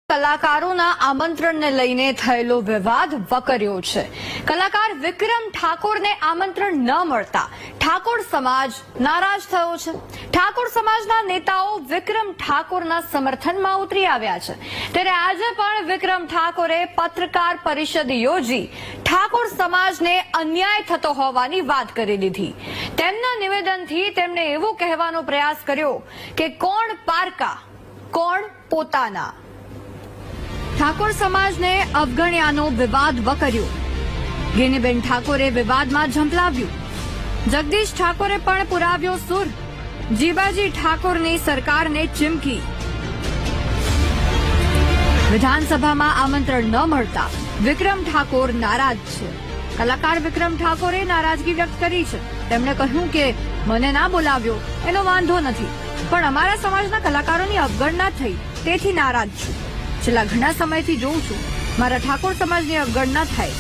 કલાકારોના આમંત્રણને લઈને થયેલો વિવાદ વકર્યો છે। કલાકાર વિક્રમ ઠાકોરને આમંત્રણ ન મળતા ઠાકોર સમાજ નારાજ થયો છે। ઠાકોર સમાજના નેતાઓ વિક્રમ ઠાકોરના સમર્થનમાં ઉતરી આવ્યા છે। ત્યારે આજે પણ વિક્રમ ઠાકોરે પત્રકાર પરિષદ યોજી ઠાકોર સમાજને અન્યાય થતો હોવાની વાત કરી દીધી। તેમના નિવેદનથી તેમણે એવું કહેવાનો પ્રયાસ કર્યો કે કોણ પારકા કોણ પોતાના। ઠાકોર સમાજને અવગણ્યાનો વિવાદ વકર્યો। ગેનીબેન ઠાકોરે વિવાદમાં ઝંપલાવ્યું। જગદીશ ઠાકોરે પણ પુરાવ્યો સુર। જીબાજી ઠાકોરની સરકારને ચીમકી। વિધાનસભામાં આમંત્રણ ન મળતા વિક્રમ ઠાકોર નારાજ છે। કલાકાર વિક્રમ ઠાકોરે નારાજગી વ્યક્ત કરી છે। તેમણે કહ્યું કે મને ના બોલાવ્યો એનો વાંધો નથી, પણ અમારા સમાજના કલાકારોની અવગણના થઈ તેથી નારાજ છું। છેલ્લા ઘણા સમયથી જોઉં છું મારા ઠાકોર સમાજની અવગણના થાય।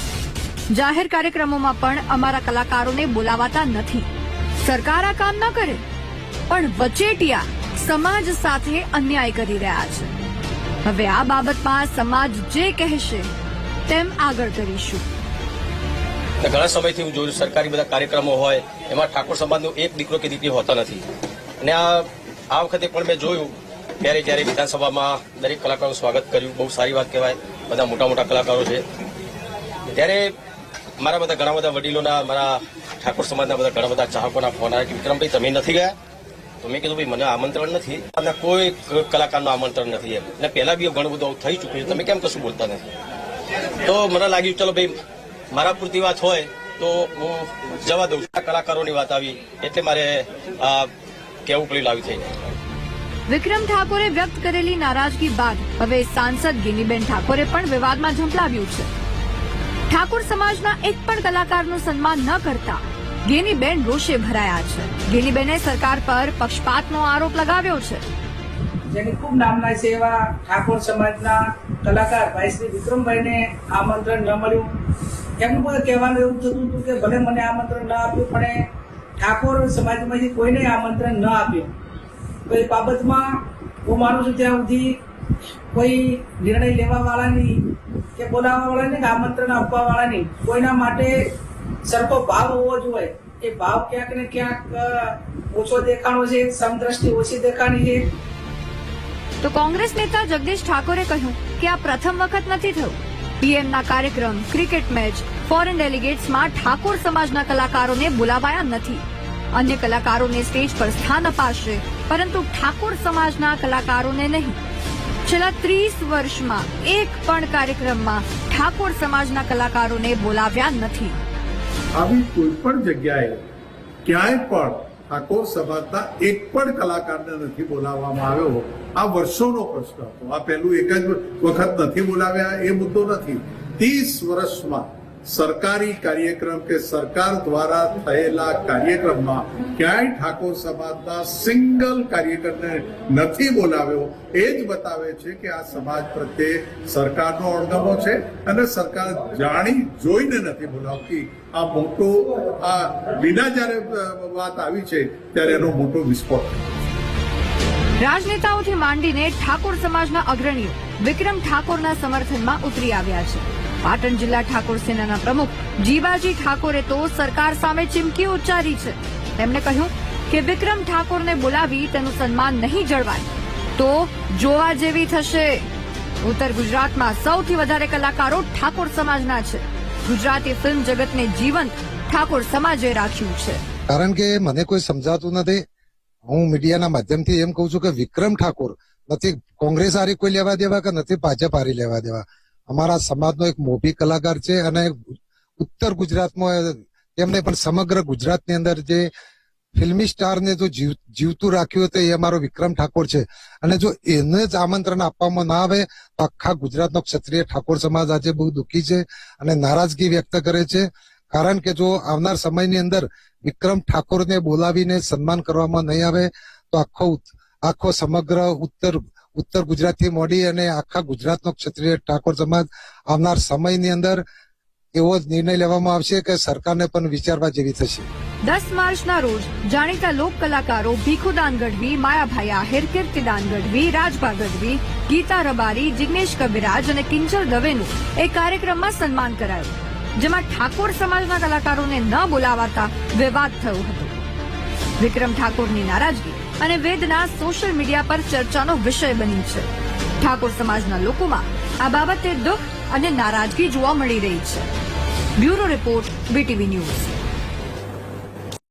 જાહેર કાર્યક્રમોમાં પણ અમારા કલાકારોને બોલાવાતા નથી। સરકાર આ કામ ન કરે પણ વચેટિયા સમાજ સાથે અન્યાય કરી રહ્યા છે। હવે આ બાબતમાં સમાજ જે કહેશે તેમ આગળ કરીશું। ઘણા સમયથી હું જોયું સરકારી બધા કાર્યક્રમો હોય એમાં ઠાકોર સમાજનો એક દીકરો કે દીકરી હોતા નથી, અને આ વખતે પણ મેં જોયું ત્યારે વિધાનસભામાં દરેક કલાકારોનું સ્વાગત કર્યું। બહુ સારી વાત કહેવાય, બધા મોટા કલાકારો છે। ત્યારે મારા બધા ઘણા બધા વડીલોના, મારા ઠાકોર સમાજના બધા ઘણા બધા ચાહકોના ફોન આવ્યા કે વિક્રમભાઈ તમે નથી ગયા? તો મેં કીધું ભાઈ મને આમંત્રણ નથી, અને કોઈ કલાકારનું આમંત્રણ નથી એમ, અને પહેલા બી ઘણું બધું થઈ ચૂક્યું છે, તમે કેમ કશું બોલતા નથી? તો મને લાગ્યું ચલો ભાઈ મારા પૂરતી વાત હોય તો હું જવા દઉં। કલાકારોની વાત આવી એટલે મારે કહેવું પડ્યું લાવી થઈ। વિક્રમ ઠાકોરે વ્યક્ત કરેલી નારાજગી બાદ હવે સાંસદ ગેનીબેન ઠાકોરે પણ વિવાદમાં ઝંપલાવ્યું છે। ઠાકોર સમાજના એક પણ કલાકારનું સન્માન ન કરતા ગેનીબેન રોષે ભરાયા છે। ગેનીબેને સરકાર પર પક્ષપાતનો આરોપ લગાવ્યો છે। જેની ખૂબ નામના છે એવા ઠાકોર સમાજના કલાકાર ભાઈ શ્રી વિક્રમભાઈને આમંત્રણ ન મળ્યું। એમનું પણ કહેવાનું એવું થતું હતું કે ભલે મને આમંત્રણ ન આપ્યું પણ ઠાકોર સમાજમાંથી કોઈને આમંત્રણ ન આપ્યું। તો એ બાબતમાં હું માનું છું ત્યાં સુધી કોઈ નિર્ણય લેવા વાળાની કે બોલાવવા વાળાની કે આમંત્રણ આપવા વાળાની કોઈના માટે સરખો ભાવ હોવો જોઈએ। એ ભાવ ક્યાંક ને ક્યાંક ઓછો દેખાણો છે, સમદ્રષ્ટિ ઓછી દેખાણી છે। તો કોંગ્રેસ નેતા જગદીશ ઠાકોરે કહ્યું કે આ પ્રથમ વખત નથી થયું। પીએમના કાર્યક્રમ, ક્રિકેટ મેચ, ફોરેન ડેલિગેટ્સમાં ઠાકોર સમાજના કલાકારોને બોલાવાયા નથી। અન્ય કલાકારોને સ્ટેજ પર સ્થાન અપાશે, પરંતુ ઠાકોર સમાજના કલાકારોને નહીં। છેલ્લા 30 વર્ષમાં એક પણ કાર્યક્રમમાં ઠાકોર સમાજના કલાકારોને બોલાવ્યા નથી। આવી કોઈ પણ જગ્યાએ ક્યાંય પણ ઠાકોર સમાજના એક પણ કલાકારને નથી બોલાવવામાં આવ્યો। આ વર્ષોનો પ્રશ્ન હતો। આ પહેલું એક જ વખત નથી બોલાવ્યા એ મુદ્દો નથી। 30 વર્ષમાં સરકારી કાર્યક્રમ કે સરકાર દ્વારા થયેલા કાર્યક્રમમાં ક્યાંય ઠાકોર સમાજના સિંગલ કાર્યકરને નથી બોલાવ્યો। એ જ બતાવે છે કે આ સમાજ પ્રત્યે સરકારનો અણગમો છે, અને સરકાર જાણી જોઈને નથી બોલાવતી। આ મોટો વિના જયારે વાત આવી છે ત્યારે એનો મોટો વિસ્ફોટ થયો। રાજનેતાઓથી માંડીને ઠાકોર સમાજના અગ્રણીઓ વિક્રમ ઠાકોરના સમર્થનમાં ઉતરી આવ્યા છે। પાટણ જિલ્લા ઠાકોર સેનાના પ્રમુખ જીબાજી ઠાકોરે તો સરકાર સામે ચીમકી ઉચ્ચારી છે। તેમણે કહ્યું કે વિક્રમ ઠાકોરને બોલાવી તેનું સન્માન નહીં જળવાય તો જોવા જેવી થશે। ઉત્તર ગુજરાતમાં સૌથી વધારે કલાકારો ઠાકોર સમાજના છે। ગુજરાતી ફિલ્મ જગતને જીવંત ઠાકોર સમાજે રાખ્યું છે। કારણ કે મને કોઈ સમજાતું નથી। હું મીડિયાના માધ્યમથી એમ કહું છું કે વિક્રમ ઠાકોર નથી કોંગ્રેસ હારી કોઈ લેવા દેવા કે નથી ભાજપ હારી લેવા દેવા। અમારા સમાજનો એક મોભી કલાકાર છે, અને ઉત્તર ગુજરાતમાં તેમને પણ સમગ્ર ગુજરાતની અંદર જે ફિલ્મી સ્ટારને જો જીવતું રાખ્યું હતું એ અમારો વિક્રમ ઠાકોર છે। અને જો એને જ આમંત્રણ આપવામાં ના આવે તો આખા ગુજરાતનો ક્ષત્રિય ઠાકોર સમાજ આજે બહુ દુઃખી છે અને નારાજગી વ્યક્ત કરે છે। કારણ કે જો આવનાર સમયની અંદર વિક્રમ ઠાકોરને બોલાવીને સન્માન કરવામાં નહીં આવે તો આખો સમગ્ર ઉત્તર ગુજરાતથી મોડી અને આખા ગુજરાતનો ક્ષત્રિય ઠાકોર સમાજ આવનાર સમયની અંદર એવો જ નિર્ણય લેવામાં આવશે કે સરકારને પણ વિચારવા જેવી થશે। 10 માર્ચના રોજ જાણીતા લોક કલાકારો ભીખુદાન ગઢવી, માયાભાઈ આહિર, કીર્તિદાન ગઢવી, રાજભા ગઢવી, ગીતા રબારી, જિગ્નેશ કબિરાજ અને કિંજલ દવેનું એક કાર્યક્રમમાં સન્માન કરાયું, જેમાં ઠાકોર સમાજના કલાકારોને ન બોલાવાતા વિવાદ થયો હતો. વિક્રમ ઠાકોરની નારાજગી અને વેદના સોશિયલ મીડિયા પર ચર્ચાનો વિષય બની છે. ઠાકોર સમાજના લોકોમાં આ બાબતે દુઃખ અને નારાજગી જોવા મળી રહી છે. Bureau report, BTV news.